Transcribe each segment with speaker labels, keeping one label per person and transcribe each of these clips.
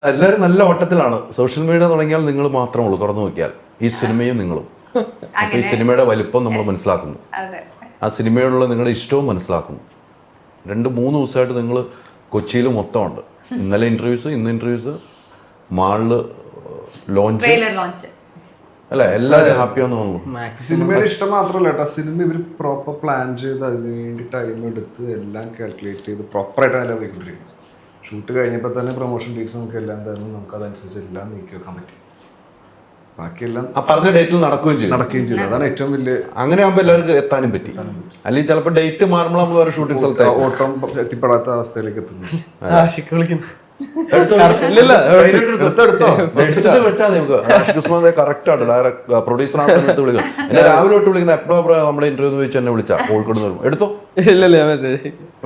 Speaker 1: എല്ലാവരും നല്ല ഓട്ടത്തിലാണ്. Social media തുടങ്ങിയാൽ നിങ്ങൾ മാത്രമേ ഉള്ളൂ തുറന്നു നോക്കിയാൽ, ഈ സിനിമയും നിങ്ങളും. അപ്പൊ ഈ സിനിമയുടെ വലിപ്പം നമ്മൾ മനസ്സിലാക്കുന്നു, ആ സിനിമയോടുള്ള നിങ്ങളുടെ ഇഷ്ടവും മനസ്സിലാക്കുന്നു. 2-3 ദിവസമായിട്ട് നിങ്ങൾ കൊച്ചിയിൽ മൊത്തമുണ്ട്. ഇന്നലെ ഇന്റർവ്യൂസ്, ഇന്ന് ഇന്റർവ്യൂസ്, മാളില് ലോഞ്ച് അല്ല, എല്ലാവരും ഹാപ്പിയാന്ന് തോന്നുന്നു.
Speaker 2: സിനിമയുടെ ഇഷ്ടം മാത്രമല്ല കേട്ടോ, സിനിമ ഇവർ പ്രോപ്പർ പ്ലാൻ ചെയ്ത് അതിന് വേണ്ടി ടൈം എടുത്ത് എല്ലാം കാൽക്കുലേറ്റ് ചെയ്ത് പ്രോപ്പറായിട്ടാണ് എല്ലാം പോയിക്കൊണ്ടിരിക്കുന്നത്. ഷൂട്ട് കഴിഞ്ഞപ്പോൾ തന്നെ പ്രൊമോഷൻ ഡേറ്റ്സ് നമുക്ക് എല്ലാം തന്നു, നമുക്ക് അതനുസരിച്ച് എല്ലാം നീക്കി വെക്കാൻ പറ്റി. ബാക്കിയെല്ലാം
Speaker 1: പറഞ്ഞ ഡേറ്റിൽ നടക്കുകയും ചെയ്തു.
Speaker 2: അതാണ് ഏറ്റവും വലിയ.
Speaker 1: അങ്ങനെ ആകുമ്പോൾ എല്ലാവർക്കും എത്താനും പറ്റി. അല്ലെങ്കിൽ ചിലപ്പോൾ ഡേറ്റ് മാറുമ്പോൾ നമ്മൾ വേറെ ഷൂട്ടിംഗ് സ്ഥലത്ത്
Speaker 2: ഓട്ടം എത്തിപ്പെടാത്ത അവസ്ഥയിലേക്ക് എത്തുന്നു.
Speaker 1: രാവിലെ തൊട്ട് വിളിക്കുന്ന എപ്പോഴാ നമ്മുടെ ഇന്റർവ്യൂ ചോദിച്ചു എന്നെ വിളിച്ചാ കോഴിക്കോട് വരുമ്പോ എടുത്തോ?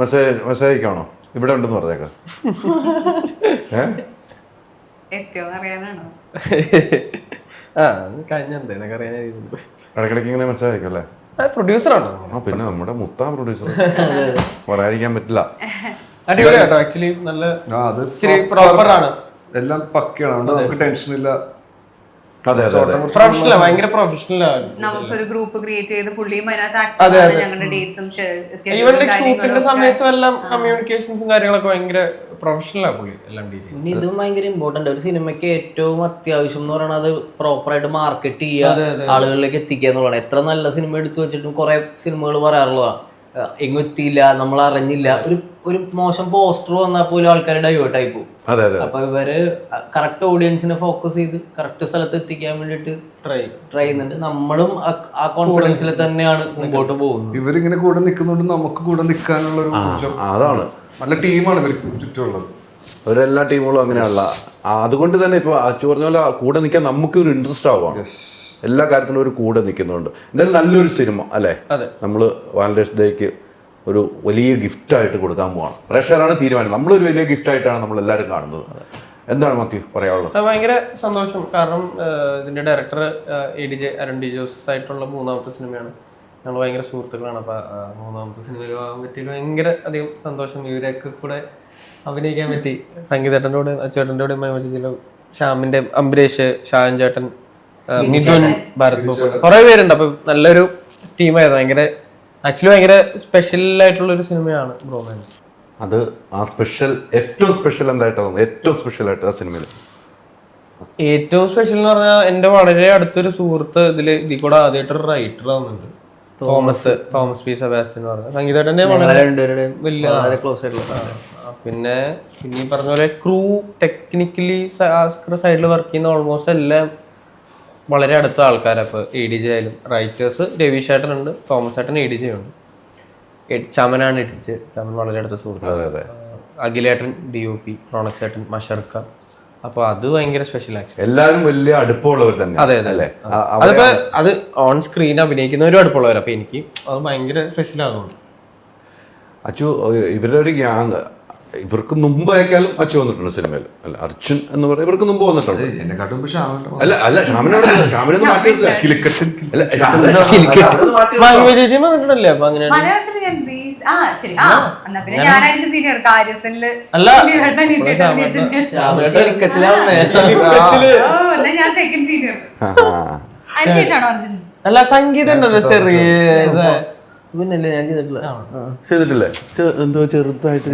Speaker 1: മെസ്സേജ് അയക്കാണോ? ഇവിടെ ഉണ്ടെന്ന് പറഞ്ഞേക്കാം. ഇടയ്ക്കിടയ്ക്ക് ഇങ്ങനെ മെസ്സേജ് അയക്കും അല്ലേ?
Speaker 3: പ്രൊഡ്യൂസറാണോ?
Speaker 1: ആ പിന്നെ നമ്മുടെ മുത്താ പ്രൊഡ്യൂസർ, പറയാതിരിക്കാൻ പറ്റില്ല.
Speaker 3: അടിപൊളിയാട്ടോ, ആക്ച്വലി നല്ല പ്രോപ്പറാണ്,
Speaker 2: എല്ലാം പക്കയാണ്, നമുക്ക് ടെൻഷനില്ല.
Speaker 3: പ്രൊഫഷണൽ, ഭയങ്കര പ്രൊഫഷണലാണ്.
Speaker 4: നമുക്കൊരു ഗ്രൂപ്പ് ക്രിയേറ്റ് ചെയ്ത് പുള്ളിയും അതിനകത്ത് ഞങ്ങളുടെ ഡേറ്റ്സും
Speaker 3: ഈവൻ ഷൂട്ടിന്റെ സമയത്തും എല്ലാം കമ്മ്യൂണിക്കേഷൻസും കാര്യങ്ങളൊക്കെ ഭയങ്കര പ്രൊഫഷണലാണ് പുള്ളി എല്ലാം ഡീൽ ചെയ്യുന്നത്.
Speaker 5: ഇതും ഭയങ്കര ഇമ്പോർട്ടന്റ്. ഒരു സിനിമയ്ക്ക് ഏറ്റവും അത്യാവശ്യം എന്ന് പറയുന്നത് അത് പ്രോപ്പറായിട്ട് മാർക്കറ്റ് ചെയ്യുക, ആളുകളിലേക്ക് എത്തിക്കുക എന്നുള്ളതാണ്. എത്ര നല്ല സിനിമ എടുത്തു വെച്ചിട്ടും കുറെ സിനിമകൾ പറയാറുള്ളതാണ്, എങ്ങും എത്തിയില്ല, നമ്മൾ അറിഞ്ഞില്ല. ഒരു മോശം പോസ്റ്റർ വന്നാൽ പോലും ആൾക്കാർ ഡൈവേർട്ട് ആയി പോകും. അപ്പൊ ഇവര് കറക്റ്റ് ഓഡിയൻസിനെ ഫോക്കസ് ചെയ്ത് കറക്റ്റ് സ്ഥലത്ത് എത്തിക്കാൻ വേണ്ടിട്ട് ട്രൈ ചെയ്യുന്നുണ്ട്. നമ്മളും ആ കോൺഫിഡൻസിൽ തന്നെയാണ് മുമ്പോട്ട് പോകുന്നത്.
Speaker 2: ഇവരിങ്ങനെ കൂടെ നിൽക്കുന്നുണ്ട്, നമുക്ക് കൂടെ നിൽക്കാനുള്ള ഒരു
Speaker 1: അതാണ്.
Speaker 2: നല്ല ടീമാണ് ഇവർക്ക് ചുറ്റുമുള്ളത്.
Speaker 1: അവരെല്ലാ ടീമുകളും അങ്ങനെയുള്ള. അതുകൊണ്ട് തന്നെ ഇപ്പൊ അച്ചു പറഞ്ഞ പോലെ കൂടെ നിൽക്കാൻ നമുക്ക് ഒരു ഇൻട്രസ്റ്റ് ആവാം. എല്ലാ കാര്യത്തിലും ഒരു കൂടെ നിൽക്കുന്നുണ്ട്. എന്തായാലും നല്ലൊരു സിനിമ അല്ലേ? നമ്മള് വാലന്റൈൻസ് ഡേക്ക് ഒരു വലിയ ഗിഫ്റ്റായിട്ട് കൊടുക്കാൻ പോവാണ്. പ്രേക്ഷകരാണ് തീരുമാനം. നമ്മളൊരു വലിയ ഗിഫ്റ്റായിട്ടാണ് നമ്മൾ എല്ലാവരും കാണുന്നത്. എന്താണ് മാത്യു പറയാനുള്ളത്?
Speaker 3: ഭയങ്കര സന്തോഷം. കാരണം ഇതിന്റെ director ADJ Arun D Jose ആയിട്ടുള്ള 3ാമത്തെ സിനിമയാണ്. ഞങ്ങൾ ഭയങ്കര സുഹൃത്തുക്കളാണ്. അപ്പൊ 3ാമത്തെ സിനിമയിൽ ആകാൻ പറ്റിയത് ഭയങ്കര അധികം സന്തോഷം. ഇവരൊക്കെ കൂടെ അഭിനയിക്കാൻ പറ്റി. സംഗീതേട്ടൻ്റെ കൂടെ, അച്ചേട്ടൻ്റെ കൂടെ, മൈമച്ചിച്ചിലും, ശ്യാമിന്റെ, അംബരീഷ്, ഷാൻ ചേട്ടൻ, മിഥുൻ, ഭരത് ബോപ്പൻ, കുറെ പേരുണ്ട്. അപ്പൊ നല്ലൊരു ടീമായിരുന്നു. ഭയങ്കര ആക്ച്വലി ഭയങ്കര സ്പെഷ്യൽ ആയിട്ടുള്ള ഒരു സിനിമയാണ് ബ്രോമാൻസ്.
Speaker 1: അത് ആ സ്പെഷ്യൽ, ഏറ്റവും സ്പെഷ്യൽ എന്തായിട്ടാണ് ഏറ്റവും സ്പെഷ്യൽ ആയിട്ട് ആ സിനിമയിൽ?
Speaker 3: ഏറ്റവും സ്പെഷ്യൽ എന്ന് പറഞ്ഞാൽ എന്റെ വളരെ അടുത്തൊരു സുഹൃത്ത് ഇതിൽ കൂടെ ആദ്യമായിട്ടൊരു റൈറ്റർ ആവുന്നുണ്ട്, തോമസ് പി സെബാസ്റ്റ്യൻ എന്ന് പറഞ്ഞ സംഗീതത്തിന്റെ വലിയ ക്ലോസ് ആയിട്ടുള്ള. പിന്നെ ഈ പറഞ്ഞ പോലെ ക്രൂ ടെക്നിക്കലി സൈഡിൽ വർക്ക് ചെയ്യുന്ന ഓൾമോസ്റ്റ് എല്ലാം വളരെ അടുത്ത ആൾക്കാരാണ്. ഇപ്പോൾ ADJ ആയാലും റൈറ്റേഴ്സ് രവീഷ് ചേട്ടനുണ്ട്, തോമസ് ചേട്ടൻ ADJ ഉണ്ട്, ചമനാണ് എഡിറ്റ്, ചമൻ വളരെ അടുത്ത സുഹൃത്ത്, അഖിലേട്ടൻ DOP, റോണക് ചേട്ടൻ, മഷർക്ക. അപ്പൊ അത് ഭയങ്കര സ്പെഷ്യൽ ആക്ഷൻ.
Speaker 1: എല്ലാവരും വലിയ അടുപ്പമുള്ളവർ തന്നെ.
Speaker 3: അതെ അതെ. അതിപ്പോ അത് ഓൺ സ്ക്രീൻ അഭിനയിക്കുന്നവരും അടുപ്പമുള്ളവർ. അപ്പൊ എനിക്ക് അത് ഭയങ്കര സ്പെഷ്യൽ ആകുന്നുണ്ട്.
Speaker 1: അച്ചു, ഇവരുടെ ഒരു ഗ്യാങ് ഇവർക്ക് മുമ്പ് അയക്കാലും അച്ചു വന്നിട്ടുണ്ട് സിനിമയിൽ. അല്ല, അർജുൻ എന്ന് പറയുന്നത് ഇവർക്ക് മുമ്പ് വന്നിട്ടുണ്ട്. അല്ല ഷാമിനോട് ഷാമിനൊന്നും മാറ്റിയെടുത്തില്ല.
Speaker 4: മലയാളത്തിൽ ഞാൻ ശരി എന്നാ പിന്നെ ഞാനായിരിക്കും സീനിയർ. കാര്യസ്ഥനില് ഞാൻ സെക്കൻഡ് സീനിയർ. അതിനുശേഷമാണോ അർജുൻ?
Speaker 3: അല്ല, സംഗീതം ചെറിയ
Speaker 5: പിന്നല്ലേ ഞാൻ
Speaker 1: ചെയ്തിട്ടില്ലേ? എന്തോ ചെറുതായിട്ട്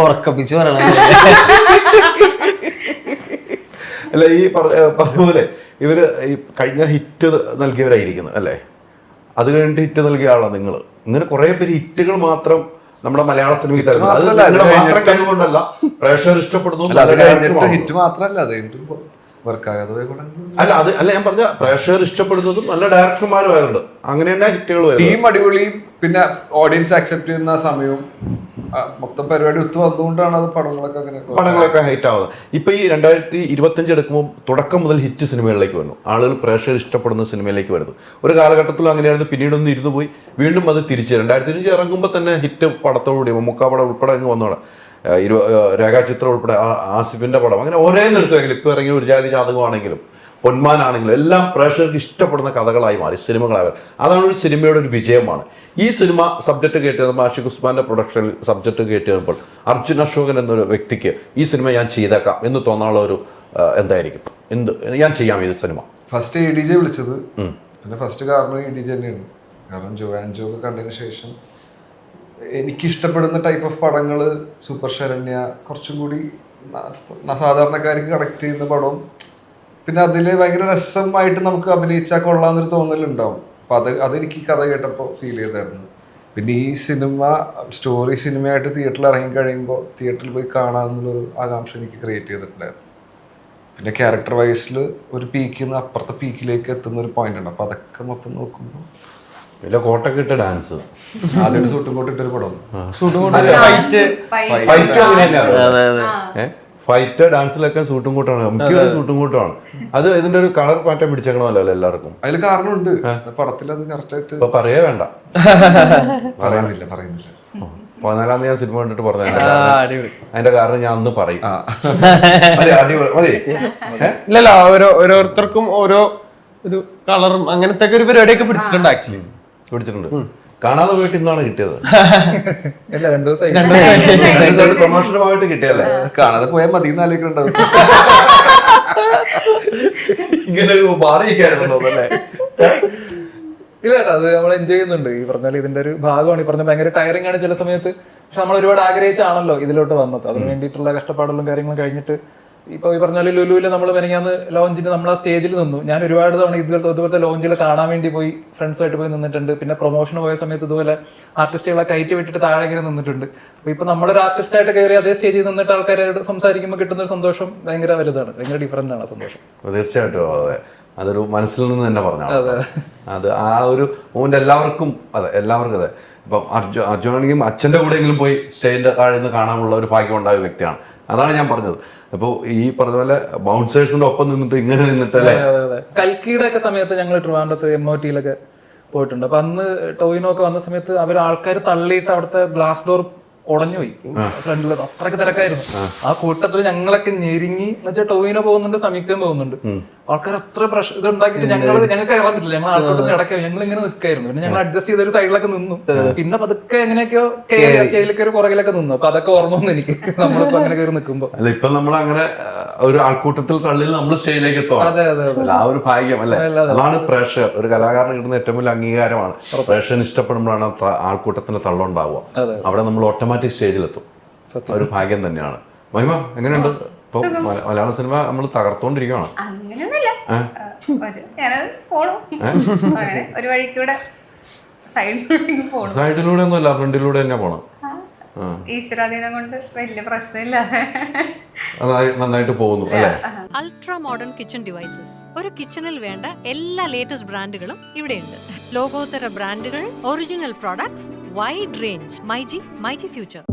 Speaker 5: ഉറക്കപ്പിച്ച് പറയണ.
Speaker 1: അല്ല, ഈ പറഞ്ഞപോലെ ഇവര് ഈ കഴിഞ്ഞ ഹിറ്റ് നൽകിയവരായിരിക്കുന്നത് അല്ലേ? അത് കഴിഞ്ഞിട്ട് ഹിറ്റ് നൽകിയ ആളാണ് നിങ്ങൾ. ഇങ്ങനെ കുറെ പേര് ഹിറ്റുകൾ മാത്രം നമ്മുടെ മലയാള സിനിമയ്ക്ക് തരുന്നത്. അത് നിങ്ങളുടെ മാത്രം കഴിവുകൊണ്ടല്ല, പ്രേക്ഷകർ ഇഷ്ടപ്പെടുന്നു.
Speaker 2: ഹിറ്റ് മാത്രമല്ല, അത്
Speaker 1: അല്ല, അല്ല ഞാൻ പറഞ്ഞ പ്രേക്ഷകർ ഇഷ്ടപ്പെടുന്നതും നല്ല ഡയറക്ടർമാരും ആയതുകൊണ്ട് അങ്ങനെ തന്നെ ഹിറ്റുകൾ വരും.
Speaker 2: ടീം അടിപൊളിയും പിന്നെ ഓഡിയൻസ് അക്സെപ്റ്റ് ചെയ്യുന്ന സമയവും മൊത്തം പരിപാടി ഒത്തു വന്നുകൊണ്ടാണ് അത് പടങ്ങളൊക്കെ
Speaker 1: ഹൈറ്റ് ആവുന്നത്. ഇപ്പൊ ഈ 2025 എടുക്കുമ്പോൾ തുടക്കം മുതൽ ഹിറ്റ് സിനിമകളിലേക്ക് വന്നു. ആളുകൾ പ്രേക്ഷകർ ഇഷ്ടപ്പെടുന്ന സിനിമയിലേക്ക് വരുന്നു. ഒരു കാലഘട്ടത്തിൽ അങ്ങനെയായിരുന്നു, പിന്നീടൊന്ന് ഇരുന്ന് പോയി, വീണ്ടും അത് തിരിച്ച് 2025 ഇറങ്ങുമ്പോൾ തന്നെ ഹിറ്റ് പടത്തോടുകൂടി മുക്കാപ്പടം ഉൾപ്പെടെ അങ്ങ് വന്നോടെ രേഖാചിത്രം ഉൾപ്പെടെ ആസിഫിന്റെ പടം, അങ്ങനെ ഒരേ നിർത്തുമെങ്കിലും ഇപ്പൊ ഇറങ്ങിയ ഒരു ജാതി ജാതകമാണെങ്കിലും പൊന്മാനാണെങ്കിലും എല്ലാം പ്രേക്ഷകർക്ക് ഇഷ്ടപ്പെടുന്ന കഥകളായി മാറി, സിനിമകളായി മാറി. അതാണ് ഒരു സിനിമയുടെ ഒരു വിജയമാണ്. ഈ സിനിമ സബ്ജക്റ്റ് കേട്ട് ആഷിഖ് ഉസ്മാന്റെ പ്രൊഡക്ഷനിൽ സബ്ജക്റ്റ് കേട്ടുമ്പോൾ അർജുൻ അശോകൻ എന്നൊരു വ്യക്തിക്ക് ഈ സിനിമ ഞാൻ ചെയ്തേക്കാം എന്ന് തോന്നാനുള്ള ഒരു എന്തായിരിക്കും, എന്ത് ഞാൻ ചെയ്യാം ഈ സിനിമ?
Speaker 2: ഫസ്റ്റ് ADJ വിളിച്ചത്, പിന്നെ ഫസ്റ്റ് കാരണം ADJ തന്നെയാണ്. കാരണം ജോ ഒക്കെ കണ്ടതിന് ശേഷം എനിക്കിഷ്ടപ്പെടുന്ന ടൈപ്പ് ഓഫ് പടങ്ങൾ സൂപ്പർ ശരണ്യ, കുറച്ചും കൂടി സാധാരണക്കാർക്ക് കണക്ട് ചെയ്യുന്ന പടവും, പിന്നെ അതിൽ ഭയങ്കര രസമായിട്ട് നമുക്ക് അഭിനയിച്ചാൽ കൊള്ളാന്നൊരു തോന്നലുണ്ടാവും. അപ്പം അതെനിക്ക് കഥ കേട്ടപ്പോൾ ഫീൽ ചെയ്തായിരുന്നു. പിന്നെ ഈ സ്റ്റോറി സിനിമയായിട്ട് തിയേറ്ററിൽ ഇറങ്ങി കഴിയുമ്പോൾ തിയേറ്ററിൽ പോയി കാണാമെന്നുള്ളൊരു ആകാംക്ഷ എനിക്ക് ക്രിയേറ്റ് ചെയ്തിട്ടുണ്ടായിരുന്നു. പിന്നെ ക്യാരക്ടർ വൈസിൽ ഒരു പീക്കിൽ നിന്ന് അപ്പുറത്തെ പീക്കിലേക്ക് എത്തുന്ന ഒരു പോയിന്റ് ഉണ്ട്. അപ്പം അതൊക്കെ മൊത്തം നോക്കുമ്പോൾ
Speaker 1: ഇല്ല, കോട്ടൊക്കെ ഇട്ട ഡാൻസ്,
Speaker 2: ആദ്യം സൂട്ടും കോട്ടിട്ടൊരു പടം,
Speaker 1: ഫൈറ്റ് ഡാൻസിലൊക്കെ സൂട്ടും കൂട്ടാണ്, മിക്കവാറും സൂട്ടും കൂട്ടാണ്. അത് ഇതിന്റെ ഒരു കളർ മാറ്റം പിടിച്ചേക്കണമല്ലോ എല്ലാവർക്കും.
Speaker 2: അതിൽ കാരണമുണ്ട് പടത്തിൽ, അത് കറക്റ്റ് ആയിട്ട്
Speaker 1: ഇപ്പൊ പറയേ വേണ്ട,
Speaker 2: പറയുന്നില്ല.
Speaker 1: 14-ാം തീയതി ഞാൻ സിനിമ കണ്ടിട്ട് പറഞ്ഞു അതിന്റെ കാരണം ഞാൻ ഒന്ന് പറയും. മതി.
Speaker 3: ഇല്ലല്ല, ഓരോരുത്തർക്കും ഓരോ ഒരു കളറും അങ്ങനത്തെ ഒരു പരിപാടിയൊക്കെ പിടിച്ചിട്ടുണ്ട്. ആക്ച്വലി
Speaker 1: പിടിച്ചിട്ടുണ്ട്. കാണാതെ പോയിട്ട് ഇന്നാണ് കിട്ടിയത്.
Speaker 2: ഇല്ല, 2 ദിവസമായി
Speaker 1: പ്രൊമോഷനുമായിട്ട് കിട്ടിയല്ലേ.
Speaker 2: കാണാതെ പോയാൽ മതി എന്നാലോചിക്കുന്നുണ്ടാവും.
Speaker 1: ഇങ്ങനെ മാറിയിരിക്കായിരുന്നു അല്ലേ?
Speaker 6: ഇല്ല ചേട്ടാ, അത് നമ്മൾ എൻജോയ് ചെയ്യുന്നുണ്ട്. ഈ പറഞ്ഞാൽ ഇതിന്റെ ഒരു ഭാഗമാണ്. ഈ പറഞ്ഞ ഭയങ്കര ടയറിംഗ് ആണ് ചില സമയത്ത്. പക്ഷെ നമ്മൾ ഒരുപാട് ആഗ്രഹിച്ചാണല്ലോ ഇതിലോട്ട് വന്നത്. അതിന് വേണ്ടിയിട്ടുള്ള കഷ്ടപ്പാടുകളും കാര്യങ്ങളും കഴിഞ്ഞിട്ട് ഇപ്പൊ ഈ പറഞ്ഞാൽ ലുലുവില് നമ്മൾ മെനങ്ങാന്ന് ലോഞ്ചിന് നമ്മൾ ആ സ്റ്റേജിൽ നിന്നു. ഞാൻ ഒരുപാട് തവണ ഇതുപോലത്തെ ലോഞ്ചിൽ കാണാൻ വേണ്ടി പോയി ഫ്രണ്ട്സുമായിട്ട് പോയി നിന്നിട്ടുണ്ട്. പിന്നെ പ്രൊമോഷന് പോയ സമയത്ത് ഇതുപോലെ ആർട്ടിസ്റ്റുകളെ കയറ്റി വിട്ടിട്ട് താഴെ ഇങ്ങനെ നിന്നിട്ടുണ്ട്. അപ്പൊ ഇപ്പൊ നമ്മളൊരു ആർട്ടിസ്റ്റായിട്ട് കയറി അതേ സ്റ്റേജിൽ നിന്നിട്ട് ആൾക്കാരോട് സംസാരിക്കുമ്പോൾ കിട്ടുന്ന ഒരു സന്തോഷം ഭയങ്കര വലുതാണ്, ഭയങ്കര ഡിഫറൻ്റ് ആണ് സന്തോഷം.
Speaker 1: തീർച്ചയായിട്ടും അതെ, അതൊരു മനസ്സിൽ നിന്ന് തന്നെ പറഞ്ഞാണ് അത്. ആ ഒരു മൂവ്മെന്റ് എല്ലാവർക്കും അതെ. ഇപ്പം അർജുനാണെങ്കിലും അച്ഛൻ്റെ കൂടെയെങ്കിലും പോയി സ്റ്റേജിന്റെ താഴെ നിന്ന് കാണാനുള്ള ഒരു ഭാഗ്യം ഉണ്ടായ വ്യക്തിയാണ്. അതാണ് ഞാൻ പറഞ്ഞത്. അപ്പോൾ ഈ പറഞ്ഞ പോലെ ബൗൺസേഴ്സിന്റെ ഒപ്പം നിന്നിട്ട് ഇങ്ങനെ നിന്നിട്ടല്ലേ.
Speaker 6: കൽക്കിയുടെ ഒക്കെ സമയത്ത് ഞങ്ങൾ ട്രിവാൻഡ്രത്ത് MOT-ലൊക്കെ പോയിട്ടുണ്ട്. അപ്പൊ അന്ന് ടോയിനോ ഒക്കെ വന്ന സമയത്ത് ആൾക്കാർ തള്ളിയിട്ട് അവിടുത്തെ ഗ്ലാസ് ഡോർ ഉടഞ്ഞുപോയി. ഫ്രണ്ടിൽ അത്രയ്ക്ക് തിരക്കായിരുന്നു. ആ കൂട്ടത്തിൽ ഞങ്ങളൊക്കെ ഞെരുങ്ങി എന്നുവെച്ചാൽ ടോയിനോ പോകുന്നുണ്ട്, സമീക്കം പോകുന്നുണ്ട്. ആൾക്കാർ അത്ര പ്രശ്നം ഇത് ഉണ്ടാക്കിയിട്ട് ഞങ്ങൾക്ക് കയറാൻ പറ്റില്ല. ഞങ്ങൾ ആൾക്കൂട്ടത്തിന് ഇടയ്ക്ക് ഞങ്ങൾ ഇങ്ങനെ നിൽക്കായിരുന്നു. പിന്നെ ഞങ്ങൾ അഡ്ജസ്റ്റ് ചെയ്ത ഒരു സൈഡിലൊക്കെ നിന്നു. പിന്നെ പതുക്കെ എങ്ങനെയൊക്കെയോ കയറി സ്റ്റേജിലൊക്കെ ഒരു പുറകിലൊക്കെ നിന്നു. അപ്പൊ അതൊക്കെ ഓർമ്മ വന്നു എനിക്ക്, നമ്മളിപ്പോ അങ്ങനെ കയറി നിൽക്കുമ്പോ.
Speaker 1: അല്ല, ഇപ്പൊ നമ്മൾ അങ്ങനെ ഒരു ആൾക്കൂട്ടത്തിൽ തള്ളിൽ നമ്മൾ സ്റ്റേജിലേക്ക് എത്തും. ആ ഒരു ഭാഗ്യം അല്ലെ, അതാണ് പ്രേക്ഷകർ. ഒരു കലാകാരന് കിട്ടുന്ന ഏറ്റവും വലിയ അംഗീകാരമാണ്. പ്രേക്ഷകന് ഇഷ്ടപ്പെടുമ്പോഴാണ് ആൾക്കൂട്ടത്തിന്റെ തള്ളുണ്ടാവുക. അവിടെ നമ്മൾ ഓട്ടോമാറ്റിക് സ്റ്റേജിലെത്തും. ഒരു ഭാഗ്യം തന്നെയാണ്. മഹിമ എങ്ങനെയുണ്ട്? ഇപ്പൊ മലയാള സിനിമ നമ്മൾ തകർത്തോണ്ടിരിക്കുകയാണ്.
Speaker 4: അങ്ങനെയൊന്നുമില്ല, ഞാനത് പോണു അങ്ങനെ ഒരു വഴിക്കൂടെ സൈഡിലൂടെ പോണു.
Speaker 1: സൈഡിലൂടെ ഒന്നുമല്ല, ഫ്രണ്ടിലൂടെ തന്നെ പോണം.
Speaker 4: ഈശ്വരാധീനം കൊണ്ട് വലിയ പ്രശ്നമില്ല,
Speaker 1: നന്നായിട്ട് പോകുന്നു അല്ലേ?
Speaker 7: Ultra modern kitchen devices. ഒരു കിച്ചണിൽ വേണ്ട എല്ലാ ലേറ്റസ്റ്റ് ബ്രാൻഡുകളും ഇവിടെയുണ്ട്. ലോകോത്തര ബ്രാൻഡുകൾ, original products, wide range. MyG future.